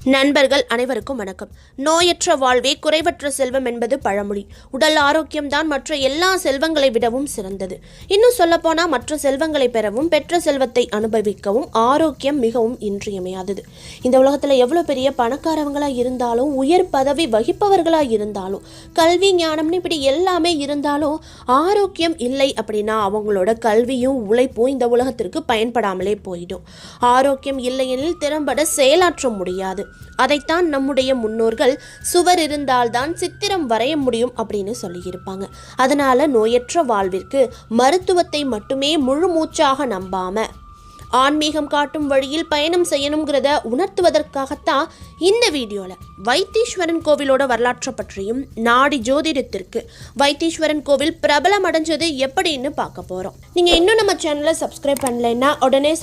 நண்பர்கள் அனைவருக்கும் வணக்கம். நோயற்ற வாழ்வே குறைவற்ற செல்வம் என்பது பழமொழி. உடல் ஆரோக்கியம்தான் மற்ற எல்லா செல்வங்களை விடவும் சிறந்தது. இன்னும் சொல்லப்போனால் மற்ற செல்வங்களை பெறவும் பெற்ற செல்வத்தை அனுபவிக்கவும் ஆரோக்கியம் மிகவும் இன்றியமையாதது. இந்த உலகத்தில் எவ்வளோ பெரிய பணக்காரவங்களாக இருந்தாலும், உயர் பதவி வகிப்பவர்களாக இருந்தாலும், கல்வி ஞானம்னு இப்படி எல்லாமே இருந்தாலும் ஆரோக்கியம் இல்லை அப்படின்னா அவங்களோட கல்வியும் உழைப்பும் இந்த உலகத்திற்கு பயன்படாமலே போயிடும். ஆரோக்கியம் இல்லையெனில் திறம்பட செயலாற்ற முடியாது. அதைத்தான் நம்முடைய முன்னோர்கள் சுவர் இருந்தால்தான் சித்திரம் வரைய முடியும் அப்படின்னு சொல்லியிருப்பாங்க. அதனால நோயற்ற வாழ்விற்கு மருத்துவத்தை மட்டுமே முழு மூச்சாக நம்பாம ஆன்மீகம் காட்டும் வழியில் பயணம் செய்யணுங்கிறத உணர்த்துவதற்காகத்தான் இந்த வீடியோவில் வைத்தீஸ்வரன் கோவிலோட வரலாற்றை பற்றியும் நாடி ஜோதிடத்திற்கு வைத்தீஸ்வரன் கோவில் பிரபலம் அடைஞ்சது எப்படின்னு பார்க்க போகிறோம். நீங்கள் இன்னும் நம்ம சேனலை சப்ஸ்கிரைப் பண்ணலைன்னா உடனே